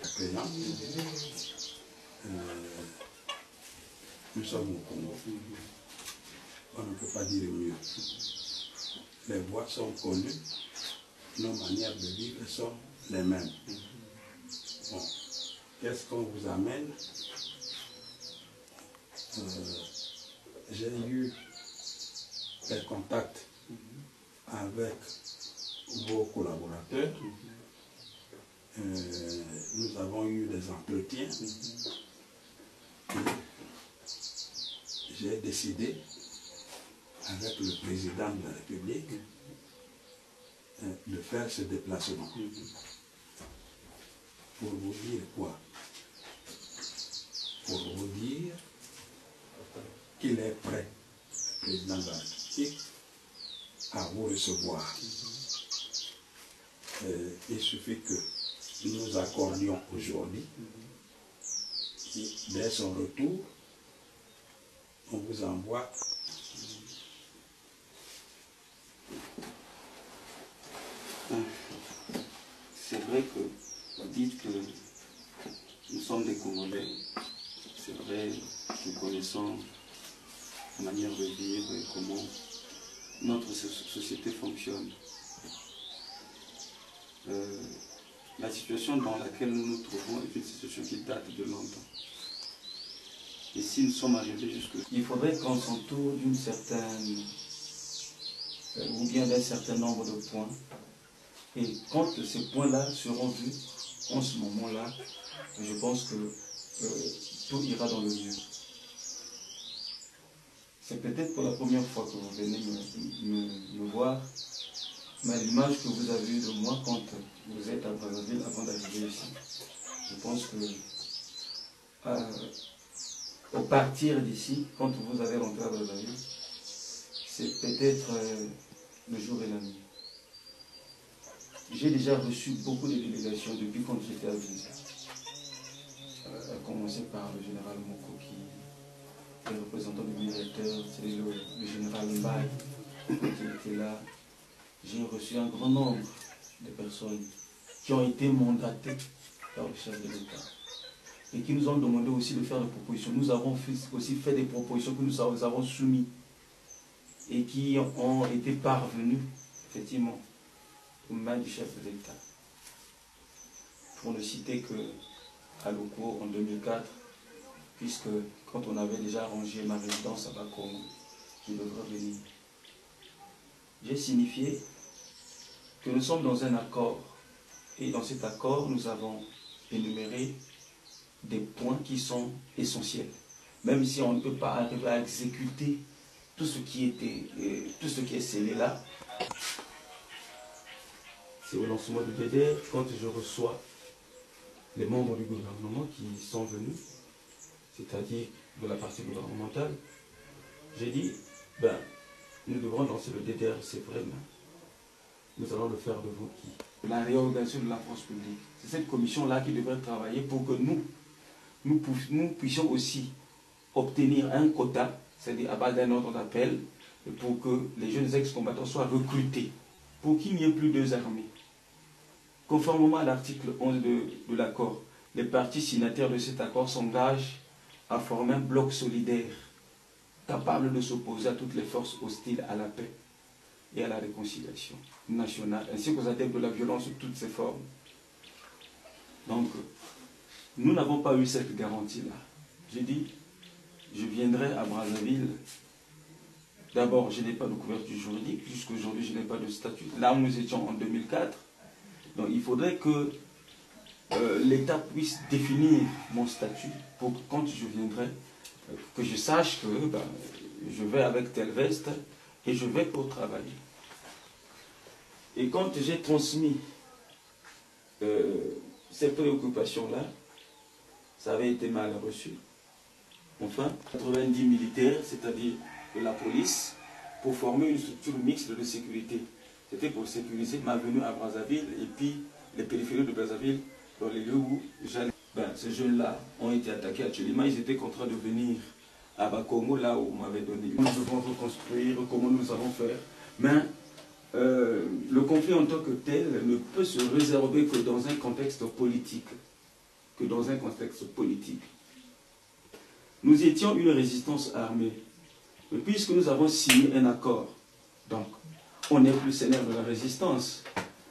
Accueillant. Nous sommes au Congo. On ne peut pas dire mieux. Les voies sont connues, nos manières de vivre sont les mêmes. Bon. Qu'est-ce qu'on vous amène? J'ai eu des contacts avec vos collaborateurs. Nous avons eu des entretiens. J'ai décidé, avec le président de la République, de faire ce déplacement. Pour vous dire quoi? Pour vous dire qu'il est prêt, le président de la République, à vous recevoir. Il suffit que nous accordions aujourd'hui, dès son retour, on vous envoie c'est vrai que vous dites que nous sommes des Congolais. C'est vrai, nous connaissons la manière de vivre et comment notre société fonctionne. La situation dans laquelle nous nous trouvons est une situation qui date de longtemps. Et si nous sommes arrivés jusque-là, il faudrait qu'on s'entoure d'une certaine, ou bien d'un certain nombre de points. Et quand ces points-là seront vus, en ce moment-là, je pense que tout ira dans le mieux. C'est peut-être pour la première fois que vous venez me voir, Mais l'image que vous avez eue de moi quand vous êtes à Brazzaville avant d'arriver ici, je pense que au partir d'ici, quand vous avez rentré à Brazzaville, c'est peut-être le jour et la nuit. J'ai déjà reçu beaucoup de délégations depuis quand j'étais à Vinza. À commencer par le général Moko qui est représentant du médiateur, c'est le général Mbaye, quand il était là. J'ai reçu un grand nombre de personnes qui ont été mandatées par le chef de l'État et qui nous ont demandé aussi de faire des propositions. Nous avons aussi fait des propositions que nous avons soumises et qui ont été parvenues, effectivement, aux mains du chef de l'État. Pour ne citer que Aloko en 2004, puisque quand on avait déjà arrangé ma résidence à Bakomo, qui devrait venir, j'ai signifié que nous sommes dans un accord. Et dans cet accord, nous avons énuméré des points qui sont essentiels. Même si on ne peut pas arriver à exécuter tout ce qui est scellé là. C'est au lancement du DDR, quand je reçois les membres du gouvernement qui sont venus, c'est-à-dire de la partie gouvernementale, j'ai dit, ben, nous devrons lancer le DDR, c'est vrai, mais nous allons le faire de vous qui? La réorganisation de la force publique. C'est cette commission-là qui devrait travailler pour que nous puissions aussi obtenir un quota, c'est-à-dire à base d'un ordre d'appel, pour que les jeunes ex-combattants soient recrutés, pour qu'il n'y ait plus deux armées. Conformément à l'article 11 de l'accord, les partis signataires de cet accord s'engagent à former un bloc solidaire, capable de s'opposer à toutes les forces hostiles à la paix et à la réconciliation nationale, ainsi qu'aux adeptes de la violence sous toutes ses formes. Donc, nous n'avons pas eu cette garantie-là. J'ai dit, je viendrai à Brazzaville. D'abord, je n'ai pas de couverture juridique, jusqu'aujourd'hui, je n'ai pas de statut. Là où nous étions en 2004, donc il faudrait que l'État puisse définir mon statut pour que quand je viendrai, que je sache que je vais avec telle veste et je vais pour travailler. Et quand j'ai transmis ces préoccupations-là, ça avait été mal reçu. Enfin, 90 militaires, c'est-à-dire de la police, pour former une structure mixte de sécurité. C'était pour sécuriser ma venue à Brazzaville et puis les périphéries de Brazzaville, dans les lieux où j'allais. Ces jeunes-là ont été attaqués à Tchelima, ils étaient contraints de venir à Bakomo, là où on m'avait donné. Nous devons reconstruire, comment nous allons faire. Mais le conflit en tant que tel ne peut se réserver que dans un contexte politique. Nous étions une résistance armée. Mais puisque nous avons signé un accord, donc on n'est plus seigneur de la résistance,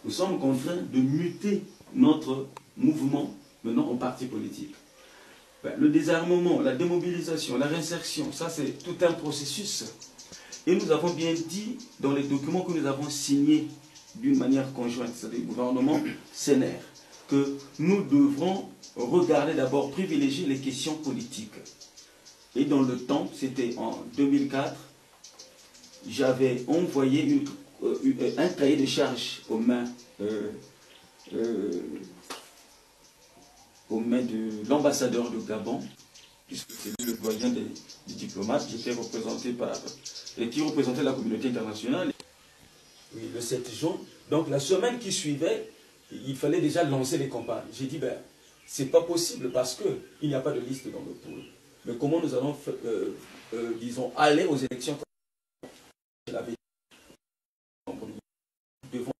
nous sommes contraints de muter notre mouvement maintenant en parti politique. Le désarmement, la démobilisation, la réinsertion, ça c'est tout un processus. Et nous avons bien dit dans les documents que nous avons signés d'une manière conjointe, c'est-à-dire le gouvernement CNR, que nous devrons regarder d'abord, privilégier les questions politiques. Et dans le temps, c'était en 2004, j'avais envoyé un cahier de charges aux mains de l'ambassadeur de Gabon, puisque c'est lui le doyen des diplomates, j'étais représenté et qui représentait la communauté internationale. Oui, le 7 juin, donc la semaine qui suivait, il fallait déjà lancer les campagnes. J'ai dit, c'est pas possible parce qu'il n'y a pas de liste dans le pool. Mais comment nous allons, disons, aller aux élections